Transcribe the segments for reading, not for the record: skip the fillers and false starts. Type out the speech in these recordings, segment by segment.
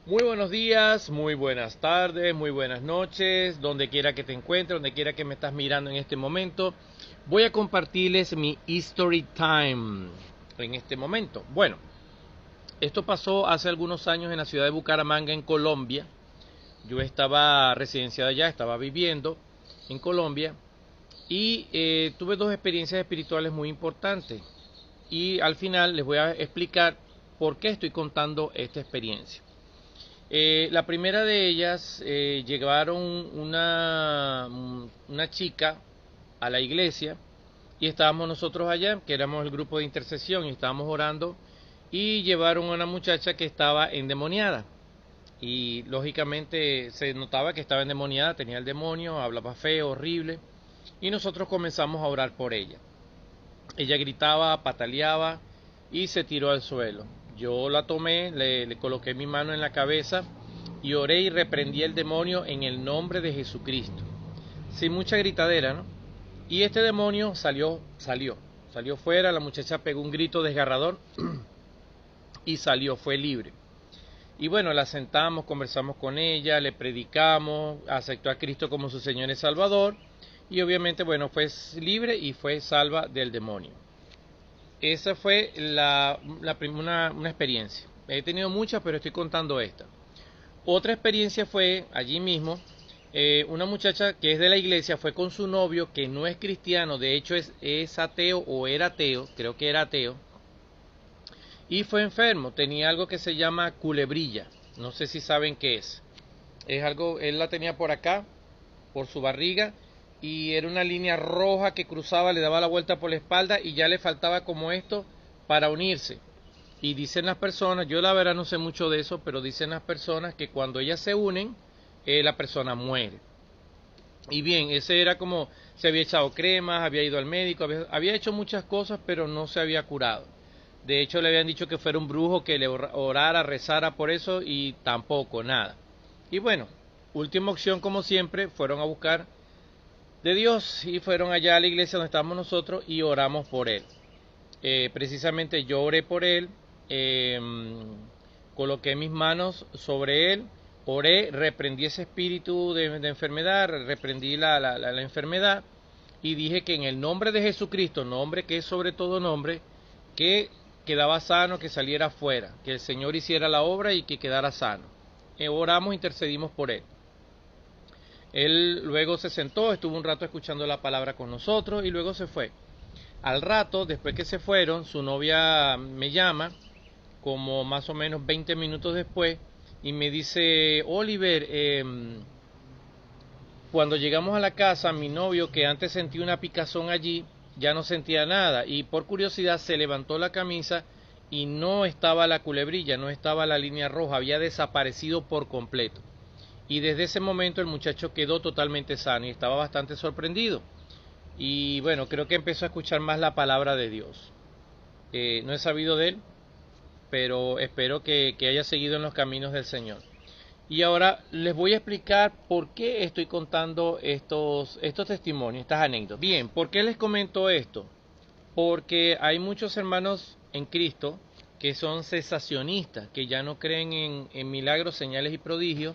Muy buenos días, muy buenas tardes, muy buenas noches, donde quiera que te encuentres, donde quiera que me estás mirando en este momento. Voy a compartirles mi History Time en este momento. Bueno, esto pasó hace algunos años en la ciudad de Bucaramanga, en Colombia. Yo estaba residenciado allá, estaba viviendo en Colombia y tuve dos experiencias espirituales muy importantes. Y al final les voy a explicar por qué estoy contando esta experiencia. La primera de ellas, llevaron una chica a la iglesia y estábamos nosotros allá, que éramos el grupo de intercesión y estábamos orando, y llevaron a una muchacha que estaba endemoniada. Y lógicamente se notaba que estaba endemoniada, tenía el demonio, hablaba feo, horrible, y nosotros comenzamos a orar por ella. Ella gritaba, pataleaba y se tiró al suelo. Yo la tomé, le coloqué mi mano en la cabeza y oré y reprendí el demonio en el nombre de Jesucristo. Sin mucha gritadera, ¿no? Y este demonio salió fuera, la muchacha pegó un grito desgarrador y salió, fue libre. Y bueno, la sentamos, conversamos con ella, le predicamos, aceptó a Cristo como su Señor y Salvador, y obviamente, bueno, fue libre y fue salva del demonio. Esa fue una experiencia. He tenido muchas, pero estoy contando esta. Otra experiencia fue allí mismo. Una muchacha que es de la iglesia fue con su novio, que no es cristiano, de hecho es ateo o era ateo, creo que era ateo, y fue enfermo. Tenía algo que se llama culebrilla. No sé si saben qué es. Es algo, él la tenía por acá, por su barriga, y era una línea roja que cruzaba, le daba la vuelta por la espalda y ya le faltaba como esto para unirse. Y dicen las personas, yo la verdad no sé mucho de eso, pero dicen las personas que cuando ellas se unen, la persona muere. Y bien, ese era como, se había echado cremas, había ido al médico, había hecho muchas cosas, pero no se había curado. De hecho, le habían dicho que fuera un brujo que le orara, rezara por eso y tampoco, nada. Y bueno, última opción, como siempre, fueron a buscar de Dios y fueron allá a la iglesia donde estábamos nosotros y oramos por él. Precisamente yo oré por él, eh, coloqué mis manos sobre él, oré, reprendí ese espíritu de enfermedad, reprendí la enfermedad y dije que en el nombre de Jesucristo, nombre que es sobre todo nombre, que quedaba sano, que saliera afuera, que el Señor hiciera la obra y que quedara sano. Oramos, intercedimos por él. Él luego se sentó, estuvo un rato escuchando la palabra con nosotros y luego se fue. Al rato, después que se fueron, su novia me llama, como más o menos 20 minutos después, y me dice: Oliver, cuando llegamos a la casa, mi novio, que antes sentía una picazón allí, ya no sentía nada, y por curiosidad se levantó la camisa y no estaba la culebrilla, no estaba la línea roja, había desaparecido por completo. Y desde ese momento el muchacho quedó totalmente sano y estaba bastante sorprendido. Y bueno, creo que empezó a escuchar más la palabra de Dios. No he sabido de él, pero espero que haya seguido en los caminos del Señor. Y ahora les voy a explicar por qué estoy contando estos testimonios, estas anécdotas. Bien, ¿por qué les comento esto? Porque hay muchos hermanos en Cristo que son cesacionistas, que ya no creen en milagros, señales y prodigios,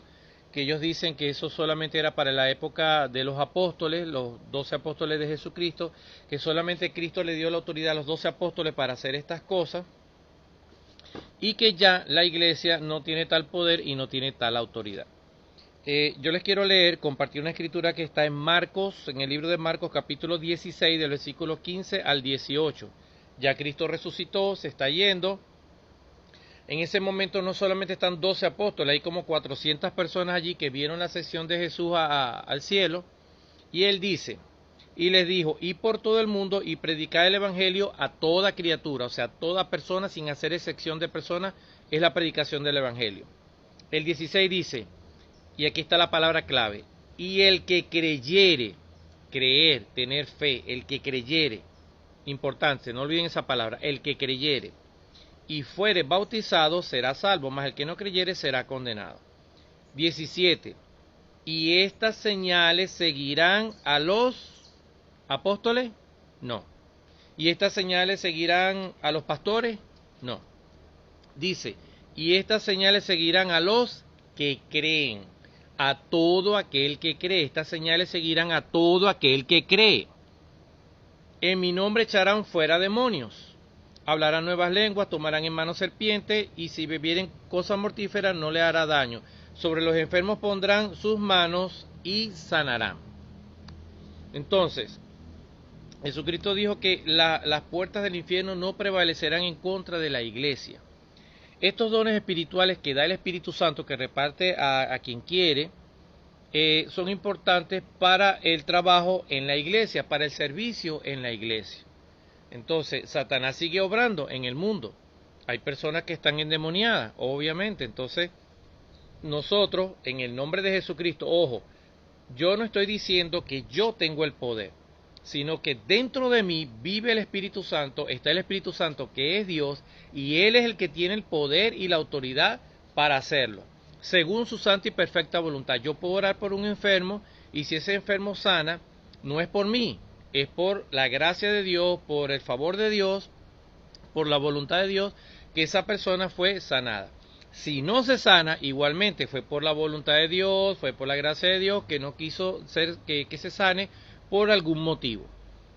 que ellos dicen que eso solamente era para la época de los apóstoles, los 12 apóstoles de Jesucristo, que solamente Cristo le dio la autoridad a los 12 apóstoles para hacer estas cosas, y que ya la iglesia no tiene tal poder y no tiene tal autoridad. Yo les quiero leer, compartir una escritura que está en Marcos, en el libro de Marcos capítulo 16, del versículo 15 al 18. Ya Cristo resucitó, se está yendo. En ese momento no solamente están 12 apóstoles, hay como 400 personas allí que vieron la ascensión de Jesús al cielo. Y él dice, y les dijo: y por todo el mundo y predicad el evangelio a toda criatura, o sea, toda persona, sin hacer excepción de personas, es la predicación del evangelio. El 16 dice, y aquí está la palabra clave: y el que creyere, creer, tener fe, el que creyere, importante, no olviden esa palabra, el que creyere, y fuere bautizado será salvo, mas el que no creyere será condenado. 17. ¿Y estas señales seguirán a los apóstoles? No. ¿Y estas señales seguirán a los pastores? No. Dice, y estas señales seguirán a los que creen. A todo aquel que cree. Estas señales seguirán a todo aquel que cree. En mi nombre echarán fuera demonios. Hablarán nuevas lenguas, tomarán en mano serpientes, y si bebieren cosas mortíferas no le hará daño. Sobre los enfermos pondrán sus manos y sanarán. Entonces, Jesucristo dijo que las puertas del infierno no prevalecerán en contra de la iglesia. Estos dones espirituales que da el Espíritu Santo, que reparte a quien quiere, son importantes para el trabajo en la iglesia, para el servicio en la iglesia. Entonces, Satanás sigue obrando en el mundo. Hay personas que están endemoniadas, obviamente. Entonces, nosotros, en el nombre de Jesucristo, ojo, yo no estoy diciendo que yo tengo el poder, sino que dentro de mí vive el Espíritu Santo, está el Espíritu Santo que es Dios, y Él es el que tiene el poder y la autoridad para hacerlo, según su santa y perfecta voluntad. Yo puedo orar por un enfermo, y si ese enfermo sana, no es por mí, es por la gracia de Dios, por el favor de Dios, por la voluntad de Dios, que esa persona fue sanada. Si no se sana, igualmente fue por la voluntad de Dios, fue por la gracia de Dios, que no quiso que se sane por algún motivo.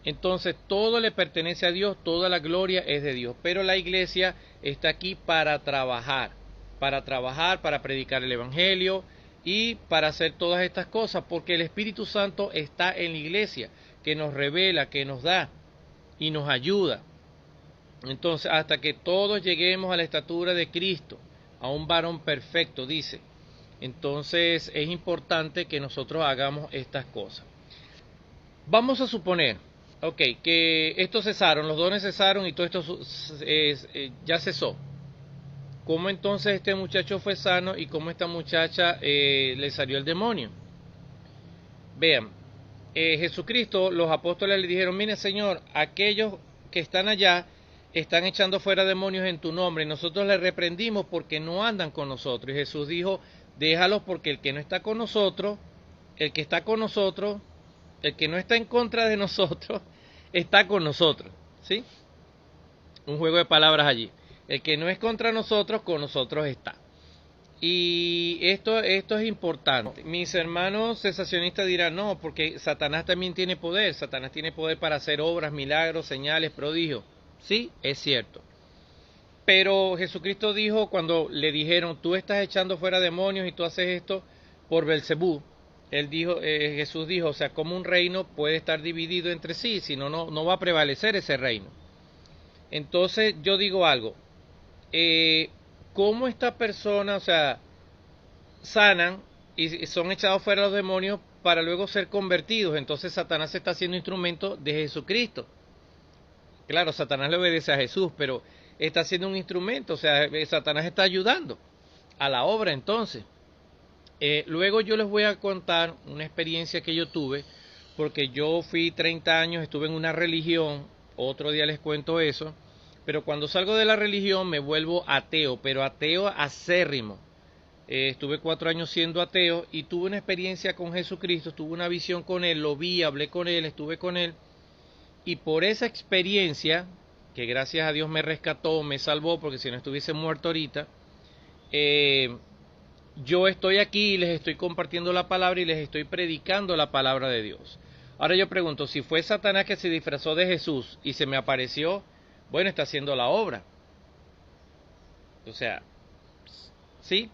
Entonces todo le pertenece a Dios, toda la gloria es de Dios. Pero la iglesia está aquí para trabajar, para predicar el evangelio y para hacer todas estas cosas, porque el Espíritu Santo está en la iglesia, que nos revela, que nos da y nos ayuda. Entonces, hasta que todos lleguemos a la estatura de Cristo, a un varón perfecto, dice. Entonces es importante que nosotros hagamos estas cosas. Vamos a suponer, que estos cesaron, los dones cesaron y todo esto ya cesó. ¿Cómo entonces este muchacho fue sano y cómo esta muchacha le salió el demonio? Vean, Jesucristo, los apóstoles le dijeron: mire, Señor, aquellos que están allá están echando fuera demonios en tu nombre, y nosotros les reprendimos porque no andan con nosotros. Y Jesús dijo: déjalos, porque el que no está con nosotros, el que está con nosotros, el que no está en contra de nosotros, está con nosotros. ¿Sí? Un juego de palabras allí. El que no es contra nosotros, con nosotros está. Y esto es importante. Mis hermanos cesacionistas dirán: no, porque Satanás también tiene poder. Satanás tiene poder para hacer obras, milagros, señales, prodigios. Sí, es cierto. Pero Jesucristo dijo, cuando le dijeron: tú estás echando fuera demonios y tú haces esto por Belcebú. Jesús dijo, o sea, como un reino puede estar dividido entre sí, si no, no va a prevalecer ese reino. Entonces yo digo algo, ¿cómo esta persona, o sea, sanan y son echados fuera los demonios para luego ser convertidos? Entonces Satanás está siendo instrumento de Jesucristo. Claro, Satanás le obedece a Jesús, pero está siendo un instrumento, o sea, Satanás está ayudando a la obra. Entonces, luego yo les voy a contar una experiencia que yo tuve, porque yo fui 30 años, estuve en una religión, otro día les cuento eso, pero cuando salgo de la religión me vuelvo ateo, pero ateo acérrimo. Estuve 4 años siendo ateo y tuve una experiencia con Jesucristo, tuve una visión con Él, lo vi, hablé con Él, estuve con Él. Y por esa experiencia, que gracias a Dios me rescató, me salvó, porque si no estuviese muerto ahorita, yo estoy aquí y les estoy compartiendo la palabra y les estoy predicando la palabra de Dios. Ahora yo pregunto, si fue Satanás que se disfrazó de Jesús y se me apareció, bueno, está haciendo la obra. O sea, ¿sí?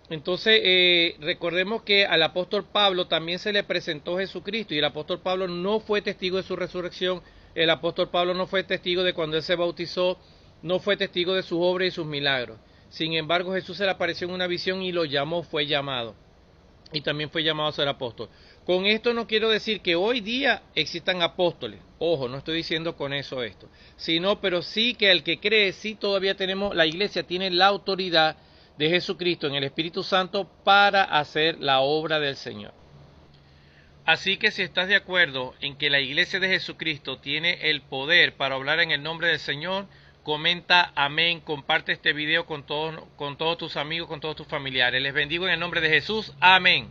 Entonces, recordemos que al apóstol Pablo también se le presentó Jesucristo, y el apóstol Pablo no fue testigo de su resurrección. El apóstol Pablo no fue testigo de cuando él se bautizó, no fue testigo de sus obras y sus milagros. Sin embargo, Jesús se le apareció en una visión y lo llamó, fue llamado. Y también fue llamado a ser apóstol. Con esto no quiero decir que hoy día existan apóstoles. Ojo, no estoy diciendo con eso esto. Sino, pero sí que el que cree, sí todavía tenemos, la iglesia tiene la autoridad de Jesucristo en el Espíritu Santo para hacer la obra del Señor. Así que si estás de acuerdo en que la iglesia de Jesucristo tiene el poder para hablar en el nombre del Señor, comenta amén, comparte este video con todos tus amigos, con todos tus familiares. Les bendigo en el nombre de Jesús, amén.